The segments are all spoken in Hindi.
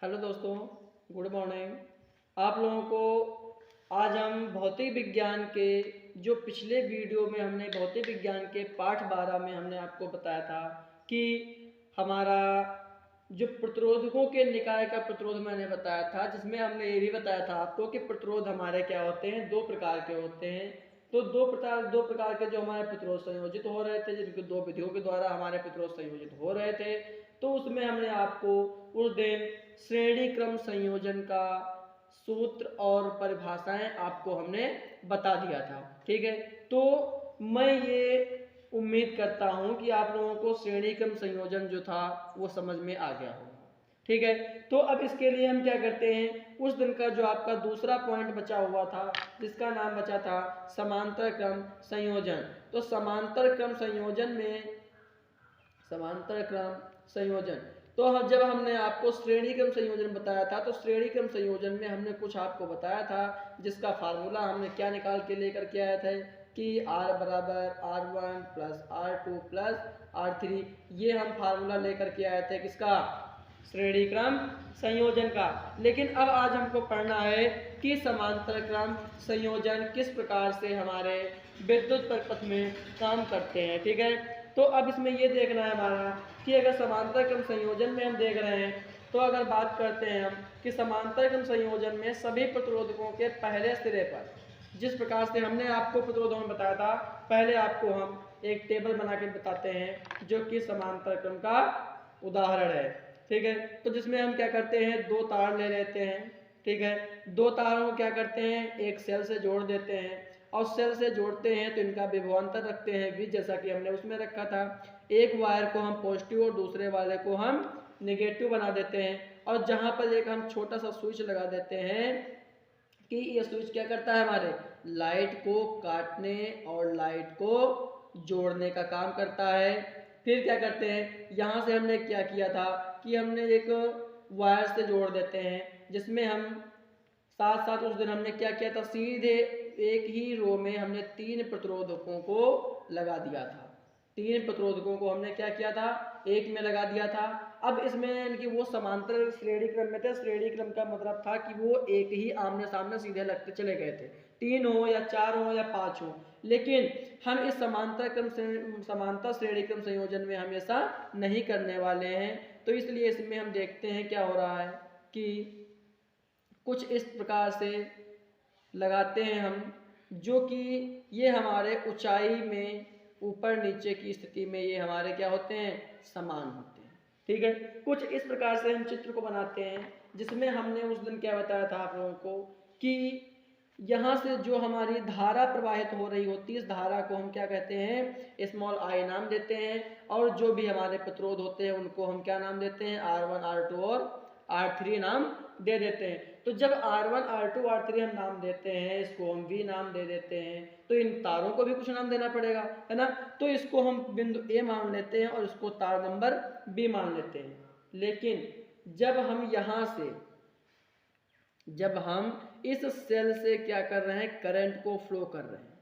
हेलो दोस्तों, गुड मॉर्निंग। आप लोगों को आज हम भौतिक विज्ञान के जो पिछले वीडियो में हमने भौतिक विज्ञान के पाठ 12 में हमने आपको बताया था कि हमारा जो प्रतिरोधकों के निकाय का प्रतिरोध मैंने बताया था, जिसमें हमने ये भी बताया था आपको कि प्रतिरोध हमारे क्या होते हैं, दो प्रकार के होते हैं। तो दो प्रकार के जो हमारे प्रतिरोध संयोजित हो रहे थे, जिनके दो विधियों के द्वारा हमारे प्रतिरोध संयोजित हो रहे थे, तो उसमें हमने आपको उस दिन श्रेणी क्रम संयोजन का सूत्र और परिभाषाएं आपको हमने बता दिया था। ठीक है, तो मैं ये उम्मीद करता हूं कि आप लोगों को श्रेणी क्रम संयोजन जो था वो समझ में आ गया होगा। ठीक है, तो अब इसके लिए हम क्या करते हैं, उस दिन का जो आपका दूसरा पॉइंट बचा हुआ था जिसका नाम बचा था समांतर क्रम संयोजन। तो समांतर क्रम संयोजन तो हम जब हमने आपको श्रेणी क्रम संयोजन बताया था, तो श्रेणी क्रम संयोजन में हमने कुछ आपको बताया था, जिसका फार्मूला हमने क्या निकाल के लेकर के आए थे कि R बराबर R1 plus R2 plus R3। ये हम फार्मूला लेकर के आए थे किसका, श्रेणी क्रम संयोजन का। लेकिन अब आज हमको पढ़ना है कि समांतर क्रम संयोजन किस प्रकार से हमारे विद्युत परिपथ में काम करते हैं। ठीक है, तो अब इसमें ये देखना है हमारा कि अगर समांतर क्रम संयोजन में हम देख रहे हैं, तो अगर बात करते हैं हम कि समांतर क्रम संयोजन में सभी प्रतिरोधकों के पहले सिरे पर, जिस प्रकार से हमने आपको प्रतिरोधों में बताया था, पहले आपको हम एक टेबल बना के बताते हैं जो कि समांतर क्रम का उदाहरण है। ठीक है, तो जिसमें हम क्या करते हैं, दो तार ले लेते हैं। ठीक है, दो तारों को क्या करते हैं, एक सेल से जोड़ देते हैं, और सेल से जोड़ते हैं तो इनका विभवांतर रखते हैं V, जैसा कि हमने उसमें रखा था। एक वायर को हम पॉजिटिव और दूसरे वाले को हम नेगेटिव बना देते हैं, और जहां पर एक हम छोटा सा स्विच लगा देते हैं कि ये स्विच क्या करता है, हमारे लाइट को काटने और लाइट को जोड़ने का काम करता है। फिर क्या करते हैं, यहाँ से हमने क्या किया था कि हमने एक वायर से जोड़ देते हैं, जिसमें हम साथ साथ उस दिन हमने क्या किया था, सीधे एक ही रो में हमने तीन प्रतिरोधकों को लगा दिया था। तीन प्रतिरोधकों को हमने क्या किया था, एक में लगा दिया था। अब इसमें इनकी वो समांतर श्रेणी क्रम में थे। श्रेणी क्रम का मतलब था कि वो एक ही आमने सामने सीधे लगते चले गए थे, तीन हो या चार हो या पांच हो। लेकिन हम इस समांतर श्रेणी क्रम संयोजन में हमेशा नहीं करने वाले हैं। तो इसलिए इसमें हम देखते हैं क्या हो रहा है कि कुछ इस प्रकार से लगाते हैं हम, जो कि ये हमारे ऊंचाई में ऊपर नीचे की स्थिति में ये हमारे क्या होते हैं, समान होते हैं। ठीक है, कुछ इस प्रकार से हम चित्र को बनाते हैं, जिसमें हमने उस दिन क्या बताया था आप लोगों को कि यहाँ से जो हमारी धारा प्रवाहित हो रही होती है, इस धारा को हम क्या कहते हैं, स्मॉल आई नाम देते हैं। और जो भी हमारे प्रतिरोध होते हैं उनको हम क्या नाम देते हैं, R1 R2 और R3 नाम दे देते हैं। तो जब R1 R2 R3 हम नाम देते हैं, इसको हम V नाम दे देते हैं, तो इन तारों को भी कुछ नाम देना पड़ेगा, है ना। तो इसको हम बिंदु A मान लेते हैं और इसको तार नंबर B मान लेते हैं। लेकिन जब हम इस सेल से क्या कर रहे हैं, करंट को फ्लो कर रहे हैं,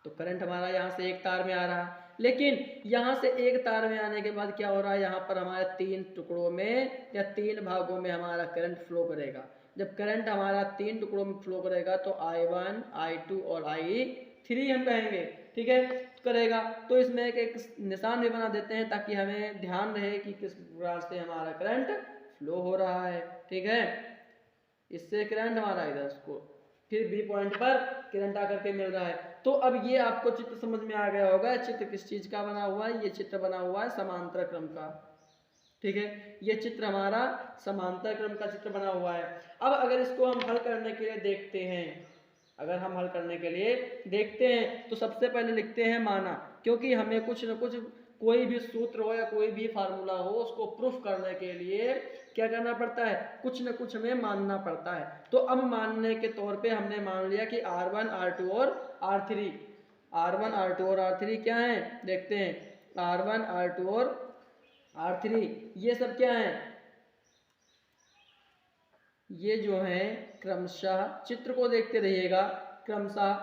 तो करंट हमारा यहाँ से एक तार में आ रहा है। लेकिन यहाँ से एक तार में आने के बाद क्या हो रहा है, यहाँ पर हमारे तीन टुकड़ों में या तीन भागों में हमारा करंट फ्लो करेगा। जब करंट हमारा तीन टुकड़ों में फ्लो करेगा तो I1 I2 और I3 हम कहेंगे। ठीक है, करेगा तो इसमें एक निशान भी बना देते हैं ताकि हमें ध्यान रहे कि किस प्रकार से हमारा करंट फ्लो हो रहा है। ठीक है, इससे करंट हमारा इधर इसको फिर बी पॉइंट पर करंट आकर के मिल रहा है। तो अब ये आपको चित्र समझ में आ गया होगा, चित्र किस चीज का बना हुआ है, ये चित्र बना हुआ है समांतर क्रम का। ठीक है, ये चित्र हमारा समांतर क्रम का चित्र बना हुआ है। अब अगर इसको हम हल करने के लिए देखते हैं, तो सबसे पहले लिखते हैं माना, क्योंकि हमें कुछ न कुछ कोई भी सूत्र हो या कोई भी फार्मूला हो, उसको प्रूफ करने के लिए क्या करना पड़ता है, कुछ न कुछ हमें मानना पड़ता है। तो अब मानने के तौर पे हमने मान लिया कि R1 R2 और R3 क्या है, देखते हैं। R1 R2 और R3 ये सब क्या है, ये जो है क्रमशः, चित्र को देखते रहिएगा, क्रमशः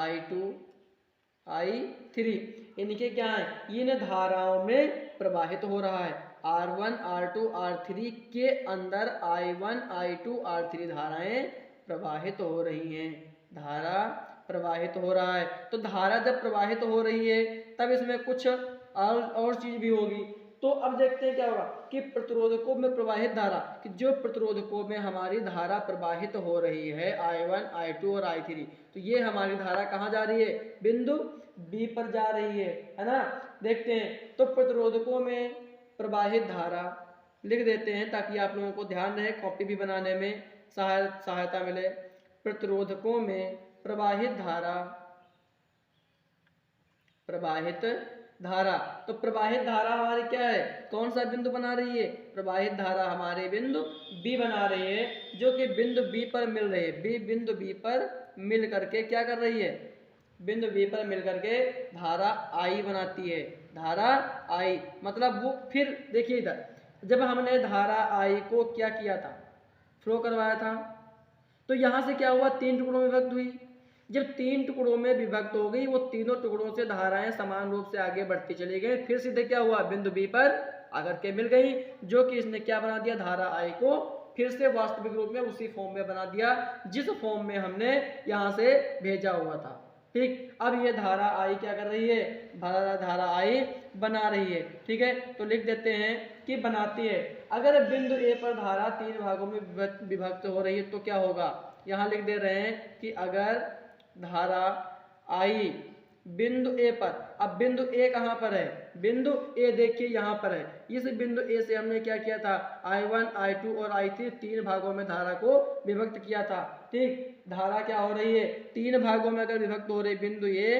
I2 I3 इनके क्या है, इन धाराओं में प्रवाहित हो रहा है। R1 R2 R3 के अंदर I1 I2 R3 धाराएं प्रवाहित हो रही हैं, धारा प्रवाहित हो रहा है। तो धारा जब प्रवाहित हो रही है तब इसमें कुछ और चीज भी होगी। तो अब देखते हैं क्या होगा कि प्रतिरोधकों में प्रवाहित धारा, कि जो प्रतिरोधकों में हमारी धारा प्रवाहित हो रही है I1 I2 और I3, तो ये हमारी धारा कहाँ जा रही है, बिंदु B पर जा रही है ना। देखते हैं तो प्रतिरोधकों में प्रवाहित धारा लिख देते हैं ताकि आप लोगों को ध्यान रहे, कॉपी भी बनाने में सहायता मिले। प्रतिरोधकों में प्रवाहित धारा, प्रवाहित धारा, तो प्रवाहित धारा हमारी क्या है, कौन सा बिंदु बना रही है, प्रवाहित धारा हमारे बिंदु B बना रही है, जो कि बिंदु B पर मिल रही है। बिंदु B पर मिल करके क्या कर रही है, बिंदु B पर मिल करके धारा I बनाती है, धारा I। मतलब वो फिर देखिए इधर, जब हमने धारा I को क्या किया था, फ्लो करवाया था, तो यहाँ से क्या हुआ, 3 टुकड़ों में विभक्त हुई। जब 3 टुकड़ों में विभक्त हो गई, वो तीनों टुकड़ों से धाराएं समान रूप से आगे बढ़ती चली गई। फिर सीधे क्या हुआ, बिंदु B पर आकर के मिल गई, जो कि इसने क्या बना दिया, धारा I को फिर से वास्तविक रूप में उसी फॉर्म में बना दिया जिस फॉर्म में हमने यहाँ से भेजा हुआ था। ठीक, अब ये धारा I क्या कर रही है, धारा I बना रही है। ठीक है, तो लिख देते हैं कि बनाती है। अगर बिंदु A पर धारा 3 भागों में विभक्त हो रही है तो क्या होगा, यहाँ लिख दे रहे हैं कि अगर धारा I बिंदु A पर, अब बिंदु A कहाँ पर है, बिंदु A देखिए यहाँ पर है। इस बिंदु A से हमने क्या किया था, I1 I2 और I3 3 भागों में धारा को विभक्त किया था। ठीक, धारा क्या हो रही है, 3 भागों में अगर विभक्त हो रही बिंदु A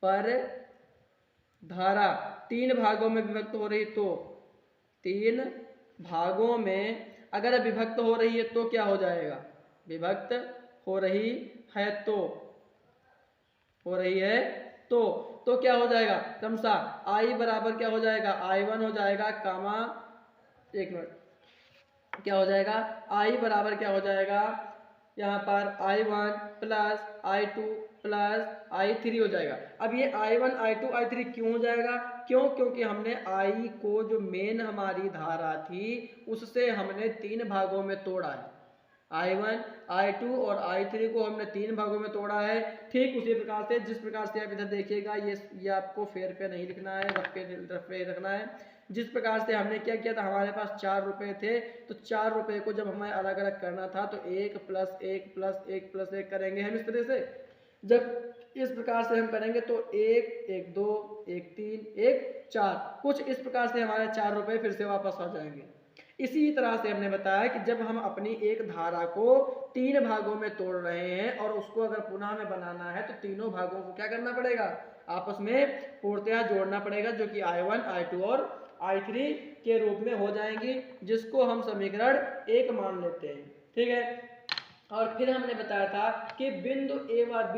पर धारा 3 भागों में विभक्त हो रही, तो 3 भागों में अगर विभक्त हो रही है तो क्या हो जाएगा, विभक्त हो रही है तो, हो रही है तो क्या हो जाएगा, क्रमशः I बराबर क्या हो जाएगा, I1 हो जाएगा कामा, एक मिनट, क्या हो जाएगा, I बराबर क्या हो जाएगा, यहाँ पर I1 plus I2 plus I3 हो जाएगा। अब ये I1 I2 I3 क्यों हो जाएगा, क्यों, क्योंकि हमने I को जो मेन हमारी धारा थी उससे हमने 3 भागों में तोड़ा है। I1 I2 और I3 को हमने 3 भागों में तोड़ा है। ठीक उसी प्रकार से, जिस प्रकार से आप इधर देखिएगा, ये आपको फेर पे नहीं लिखना है, रफ पे रखना है। जिस प्रकार से हमने क्या किया था, हमारे पास 4 रुपए थे, तो 4 रुपए को जब हमें अलग अलग करना था तो 1 प्लस 1 प्लस 1 प्लस 1 करेंगे हम इस तरह से। जब इस प्रकार से हम करेंगे तो 1 1 2 1 3 1 4, कुछ इस प्रकार से हमारे 4 रुपए फिर से वापस आ जाएंगे। इसी तरह से हमने बताया कि जब हम अपनी एक धारा को 3 भागों में तोड़ रहे हैं और उसको अगर पुनः हमें बनाना है तो तीनों भागों को क्या करना पड़ेगा, आपस में पूर्णतया जोड़ना पड़ेगा, जो कि I1 I2 और I3 के रूप में हो जाएंगी, जिसको हम समीकरण 1 मान लेते हैं। ठीक है, और फिर हमने बताया था कि बिंदु A व B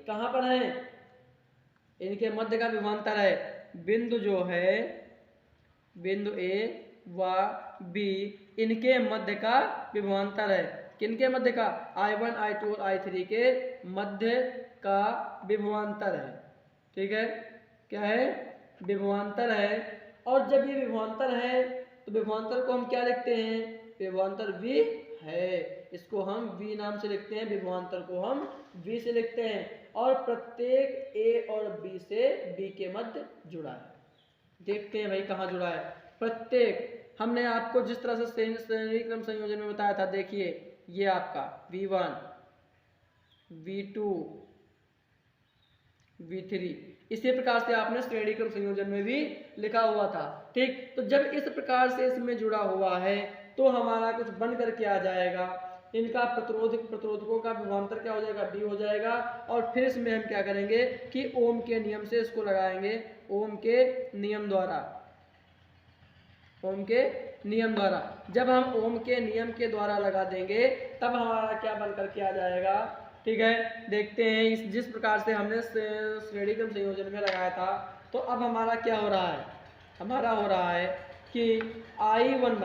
कहाँ पर है, इनके मध्य का विभवांतर है। बिंदु जो है, बिंदु A व B इनके मध्य का विभवांतर है। किनके मध्य का, I1 I2 और I3 के मध्य का विभवांतर है। ठीक है, क्या है, विभवांतर है। और जब ये विभवांतर है तो विभवांतर को हम क्या लिखते हैं, विभवांतर V है, इसको हम V नाम से लिखते हैं, विभवांतर को हम V से लिखते हैं। और प्रत्येक A और B से B के मध्य जुड़ा है। देखते हैं भाई कहाँ जुड़ा है, प्रत्येक, हमने आपको जिस तरह से श्रेणी क्रम संयोजन में बताया था, देखिए ये आपका V1 V2 V3, इसी प्रकार से आपने श्रेणी क्रम संयोजन में भी लिखा हुआ था। ठीक, तो जब इस प्रकार से इसमें जुड़ा हुआ है तो हमारा कुछ बन करके आ जाएगा, इनका प्रतिरोधकों का विभवांतर क्या हो जाएगा, D हो जाएगा। और फिर इसमें हम क्या करेंगे कि ओम के नियम से इसको लगाएंगे, ओम के नियम द्वारा, ओम के नियम द्वारा। जब हम ओम के नियम के द्वारा लगा देंगे तब हमारा क्या बन करके आ जाएगा। ठीक है, देखते हैं इस जिस प्रकार से हमने श्रेणी क्रम संयोजन में लगाया था, तो अब हमारा क्या हो रहा है, हमारा हो रहा है कि I1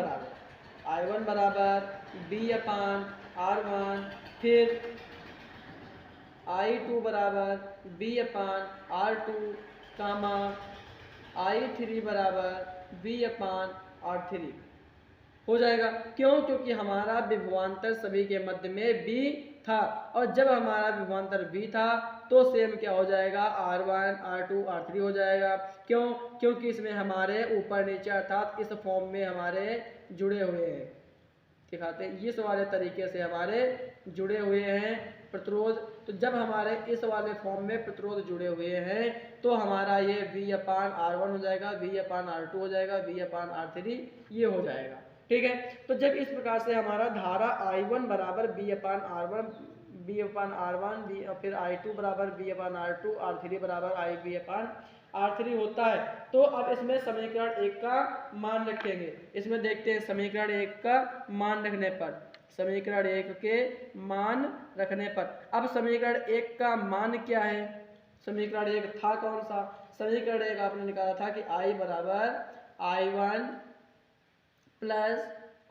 बराबर B/R1, फिर I2 बराबर V/R2 कामा I3 बराबर V/R3 हो जाएगा। क्यों? क्योंकि हमारा विभवांतर सभी के मध्य में B था, और जब हमारा विभवांतर B था तो सेम क्या हो जाएगा, R1 R2 R3 हो जाएगा। क्यों? क्योंकि इसमें हमारे ऊपर नीचे अर्थात इस फॉर्म में हमारे जुड़े हुए हैं, दिखाते हैं इस वाले तरीके से हमारे जुड़े हुए हैं प्रतिरोध। तो जब हमारे इस वाले फॉर्म में प्रतिरोध जुड़े हुए हैं तो हमारा ये V/R1 हो जाएगा, V/R2 हो जाएगा, V/R3 ये हो जाएगा। ठीक है, तो जब इस प्रकार से हमारा धारा I1 बराबर V/R1 फिर I2 बराबर V/R2 R3 बराबर V/R3 होता है, तो अब इसमें समीकरण 1 का मान रखेंगे। इसमें देखते हैं समीकरण 1 का मान रखने पर, समीकरण 1 के मान रखने पर, अब समीकरण 1 का मान क्या है, समीकरण 1 था कौन सा, समीकरण 1 आपने निकाला था कि I बराबर I1 plus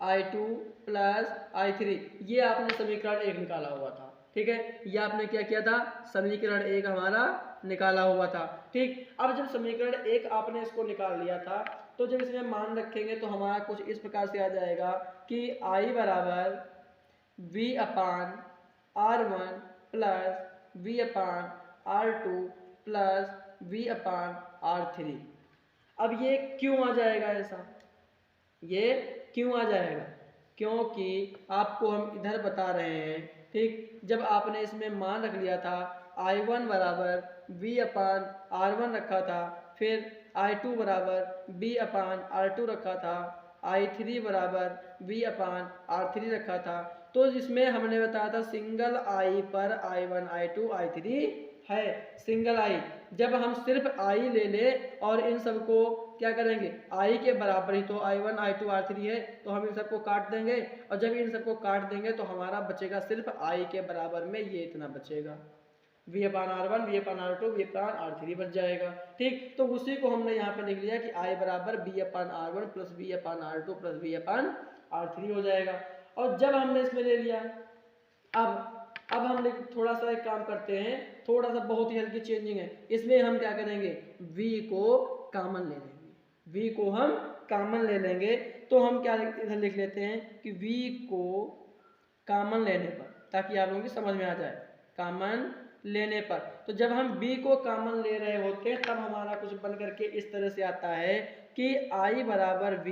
I2 plus I3, ये आपने समीकरण 1 निकाला हुआ था। ठीक है, ये आपने क्या किया था, समीकरण 1 हमारा निकाला हुआ था। ठीक, अब जब समीकरण 1 आपने इसको निकाल लिया था तो जब इसमें मान रखेंगे तो हमारा कुछ इस प्रकार से आ जाएगा कि I बराबर V/R1 plus V/R2 plus V/R3। अब ये क्यों आ जाएगा ऐसा, ये क्यों आ जाएगा, क्योंकि आपको हम इधर बता रहे हैं। ठीक, जब आपने इसमें मान रख लिया था I1 बराबर V/R1 रखा था, फिर I2 बराबर V/R2 रखा था, I3 बराबर V/R3 रखा था, तो जिसमें हमने बताया था सिंगल I पर I1 I2 I3 है, सिंगल I। जब हम सिर्फ I ले ले और इन सबको क्या करेंगे, I के बराबर ही तो I1 I2 R3 है, तो हम इन सबको काट देंगे, और जब इन सबको काट देंगे तो हमारा बचेगा सिर्फ I के बराबर में ये इतना बचेगा, V/R1 V/R2 V/R3 बच जाएगा। ठीक, तो उसी को हमने यहाँ पे लिख लिया कि I बराबर V/R1 plus V/R2 plus V/R3 हो जाएगा। और जब हमने इसमें ले लिया, अब हम थोड़ा सा एक काम करते हैं, थोड़ा सा बहुत ही हल्की चेंजिंग है, इसमें हम क्या करेंगे, V को कॉमन ले लेंगे, V को हम कॉमन ले लेंगे। तो हम क्या इधर लिख लेते हैं कि V को कॉमन लेने पर, ताकि आप लोगों की समझ में आ जाए, कॉमन लेने पर, तो जब हम B को कॉमन ले रहे होते हैं तब हमारा कुछ बन करके इस तरह से आता है कि I बराबर V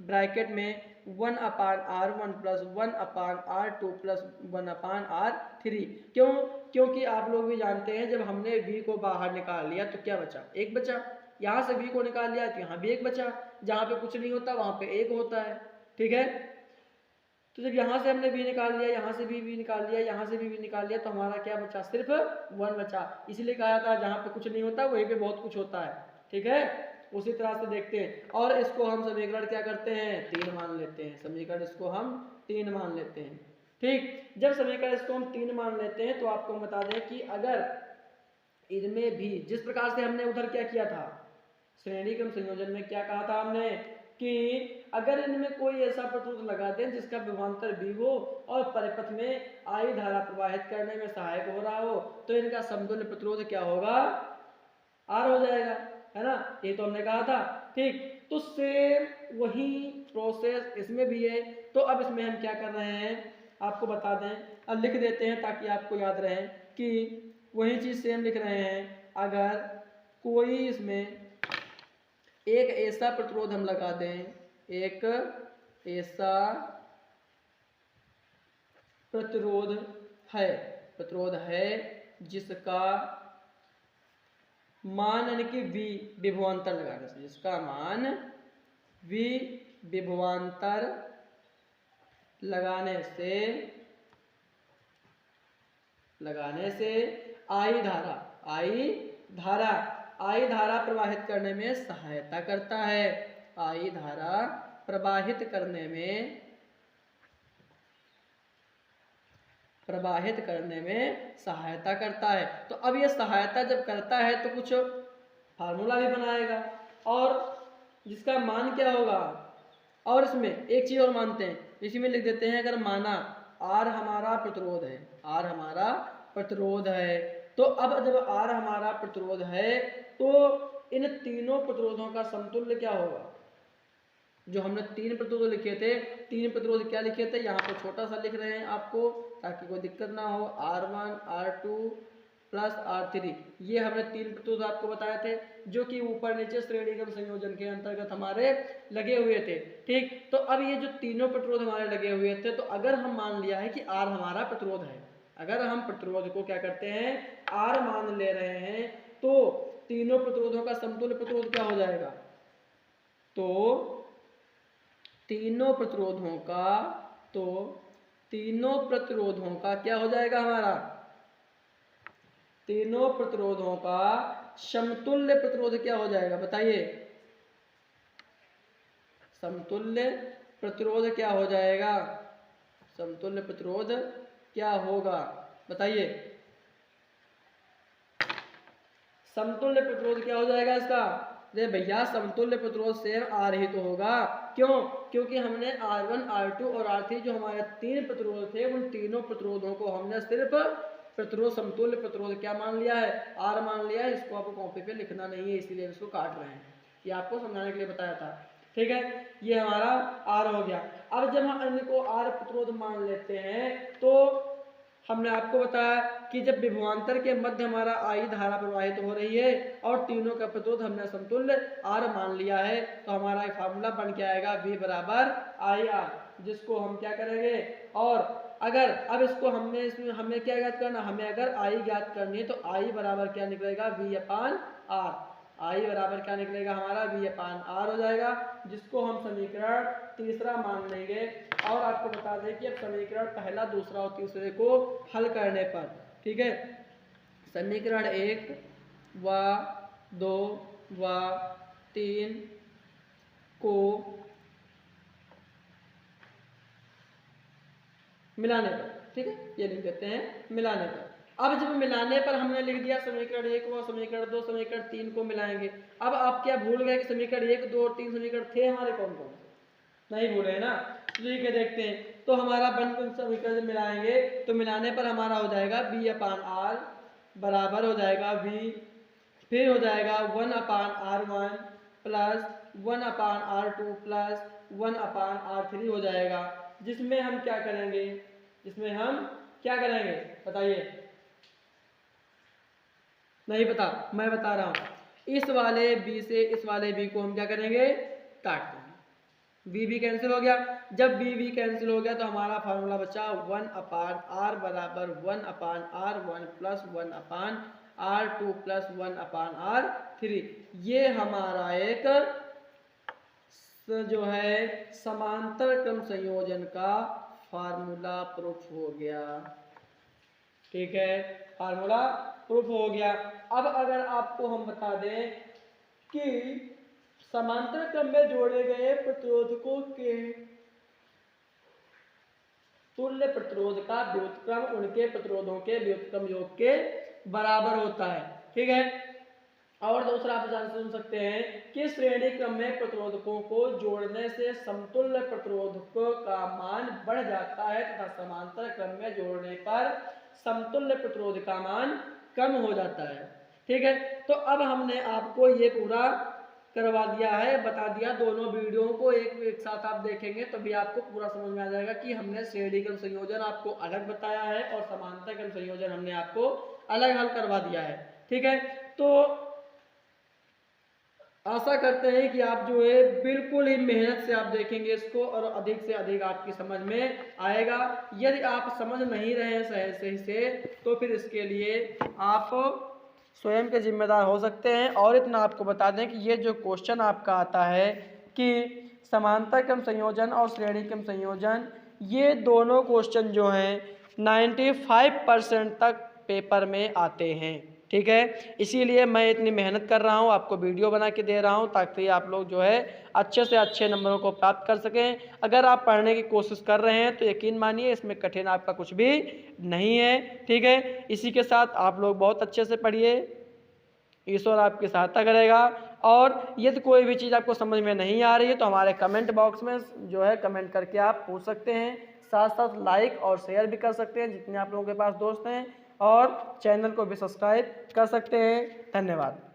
ब्रैकेट में 1/R1 plus 1/R2 plus 1/R3। क्यों? क्योंकि आप लोग भी जानते हैं जब हमने V को बाहर निकाल लिया तो क्या बचा, एक बचा, यहाँ से V को निकाल लिया तो यहाँ भी एक बचा, जहाँ पे कुछ नहीं होता वहाँ पे एक होता है। ठीक है, तो जब यहाँ से हमने V निकाल लिया, यहाँ से भी V निकाल लिया, यहाँ से भी V निकाल लिया, तो हमारा क्या बचा, सिर्फ 1 बचा। इसलिए कहा था जहाँ पे कुछ नहीं होता वहीं पे बहुत कुछ होता है। ठीक है, उसी तरह से देखते हैं, और इसको हम समीकरण क्या करते हैं, 3 मान लेते हैं, समीकरण इसको हम 3 मान लेते हैं। ठीक, जब समीकरण इसको हम 3 मान लेते हैं तो आपको हम बता दें कि अगर इनमें भी जिस प्रकार से हमने उधर क्या किया था, श्रेणी क्रम संयोजन में क्या कहा था हमने कि अगर इनमें कोई ऐसा प्रतिरोध लगा दें जिसका विभवांतर V हो और परिपथ में I धारा प्रवाहित करने में सहायक हो रहा हो, तो इनका समतुल्य प्रतिरोध क्या होगा, R हो जाएगा, है ना, ये तो हमने कहा था। ठीक, तो सेम वही प्रोसेस इसमें भी है। तो अब इसमें हम क्या कर रहे हैं आपको बता दें, अब लिख देते हैं ताकि आपको याद रहे कि वही चीज सेम लिख रहे हैं। अगर कोई इसमें एक ऐसा प्रतिरोध हम लगा दें, एक ऐसा प्रतिरोध है जिसका मान यानी कि V विभवांतर लगाने से, जिसका मान V विभवांतर लगाने से I धारा प्रवाहित करने में सहायता करता है, I धारा प्रवाहित करने में सहायता करता है। तो अब ये सहायता जब करता है तो कुछ फार्मूला भी बनाएगा, और जिसका मान क्या होगा, और इसमें एक चीज और मानते हैं, इसी में लिख देते हैं, अगर माना R हमारा प्रतिरोध है, R हमारा प्रतिरोध है। तो अब जब R हमारा प्रतिरोध है तो इन तीनों प्रतिरोधों का समतुल्य क्या होगा? जो हमने तीन प्रतिरोध लिखे थे, तीन प्रतिरोध क्या लिखे थे, यहाँ पे छोटा सा लिख रहे हैं आपको ताकि कोई दिक्कत ना हो। R1 R2 प्लस R3, ये हमने तीन प्रतिरोध आपको बताए थे जो कि ऊपर नीचे श्रेणी क्रम संयोजन के अंतर्गत हमारे लगे हुए थे। ठीक, तो अब ये जो तीनों प्रतिरोध हमारे लगे हुए थे, तो अगर हम मान लिया है कि R हमारा प्रतिरोध है, अगर हम प्रतिरोध को क्या करते हैं R मान ले रहे हैं, तो तीनों प्रतिरोधों का समतुल्य प्रतिरोध क्या हो जाएगा? तो तीनों प्रतिरोधों का क्या हो जाएगा हमारा? तीनों प्रतिरोधों का समतुल्य प्रतिरोध क्या हो जाएगा? बताइए, समतुल्य प्रतिरोध क्या हो जाएगा? समतुल्य प्रतिरोध क्या होगा? बताइए, समतुल्य प्रतिरोध क्या हो जाएगा इसका? अरे भैया, समतुल्य प्रतिरोध सेम R ही तो होगा। क्यों? क्योंकि हमने R1 R2 और R3 जो हमारे तीन प्रतिरोध थे, उन तीनों प्रतिरोधों को हमने सिर्फ प्रतिरोध समतुल्य प्रतिरोध क्या मान लिया है? R मान लिया है। इसको आपको कॉपी पे लिखना नहीं है, इसीलिए इसको काट रहे हैं, ये आपको समझाने के लिए बताया था। ठीक है, ये हमारा R हो गया। अब जब हम इनको R प्रतिरोध मान लेते हैं तो हमने आपको बताया कि जब विभवांतर के मध्य हमारा I धारा प्रवाहित हो रही है और तीनों का प्रतिरोध हमने समतुल्य R मान लिया है, तो हमारा एक फार्मूला बन के आएगा V बराबर IR, जिसको हम क्या करेंगे, और अगर अब इसको इसमें हमें क्या ज्ञात करना, हमें अगर I ज्ञात करनी है तो I बराबर क्या निकलेगा? V upon R। I बराबर क्या निकलेगा हमारा? V अपान R हो जाएगा, जिसको हम समीकरण तीसरा मान लेंगे। और आपको बता दें कि अब समीकरण पहला, दूसरा और तीसरे को हल करने पर, ठीक है, समीकरण 1 व 2 व 3 को मिलाने पर, ठीक है, ये लिख देते हैं मिलाने पर। अब जब मिलाने पर हमने लिख दिया समीकरण 1 व समीकरण 2 समीकरण 3 को मिलाएंगे। अब आप क्या भूल गए कि समीकरण 1 2 और 3 समीकरण थे हमारे कौन कौन? नहीं भूले ना? ठीक है, देखते हैं। तो हमारा बन समीकरण मिलाएंगे तो मिलाने पर हमारा हो जाएगा V अपान R बराबर हो जाएगा V, फिर हो जाएगा 1 अपान R1 प्लस 1 अपान R2 प्लस 1 अपान R3 हो जाएगा, जिसमें हम क्या करेंगे? बताइए, नहीं पता? मैं बता रहा हूं। इस वाले B से इस वाले B को हम क्या करेंगे? काट देंगे। V कैंसिल हो गया। जब V कैंसिल हो गया तो हमारा फार्मूला बचा 1 अपान R बराबर 1 अपान R1 प्लस 1 अपान R2 प्लस 1 अपान R3। ये हमारा एक जो है समांतर क्रम संयोजन का फार्मूला प्रूफ हो गया। ठीक है, फार्मूला प्रूफ हो गया। अब अगर आपको हम बता दें कि समांतर क्रम में जोड़े गए प्रतिरोधकों के तुल्य प्रतिरोध का व्युत्क्रम उनके प्रतिरोधों के व्युत्क्रम योग के बराबर होता है। ठीक है, और दूसरा आप सुन सकते हैं कि श्रेणी क्रम में प्रतिरोधकों को जोड़ने से समतुल्य प्रतिरोधकों का मान बढ़ जाता है तथा समांतर क्रम में जोड़ने पर समतुल्य प्रतिरोध का मान कम हो जाता है। ठीक है, तो अब हमने आपको ये पूरा करवा दिया है, बता दिया। दोनों वीडियो को एक साथ आप देखेंगे तो भी आपको पूरा समझ में आ जाएगा कि हमने श्रेणी क्रम संयोजन आपको अलग बताया है और समांतर क्रम संयोजन हमने आपको अलग हल करवा दिया है। ठीक है, तो आशा करते हैं कि आप जो है बिल्कुल ही मेहनत से आप देखेंगे इसको और अधिक से अधिक आपकी समझ में आएगा। यदि आप समझ नहीं रहे हैं सही से तो फिर इसके लिए आप स्वयं के जिम्मेदार हो सकते हैं। और इतना आपको बता दें कि ये जो क्वेश्चन आपका आता है कि समांतर क्रम संयोजन और श्रेणी क्रम संयोजन, ये दोनों क्वेश्चन जो हैं 95% तक पेपर में आते हैं। ठीक है, इसीलिए मैं इतनी मेहनत कर रहा हूँ, आपको वीडियो बना के दे रहा हूँ ताकि आप लोग जो है अच्छे से अच्छे नंबरों को प्राप्त कर सकें। अगर आप पढ़ने की कोशिश कर रहे हैं तो यकीन मानिए इसमें कठिन आपका कुछ भी नहीं है। ठीक है, इसी के साथ आप लोग बहुत अच्छे से पढ़िए, ईश्वर आपकी सहायता करेगा। और यदि कोई भी चीज़ आपको समझ में नहीं आ रही है तो हमारे कमेंट बॉक्स में जो है कमेंट करके आप पूछ सकते हैं। साथ साथ लाइक और शेयर भी कर सकते हैं जितने आप लोगों के पास दोस्त हैं। और चैनल को भी सब्सक्राइब कर सकते हैं। धन्यवाद।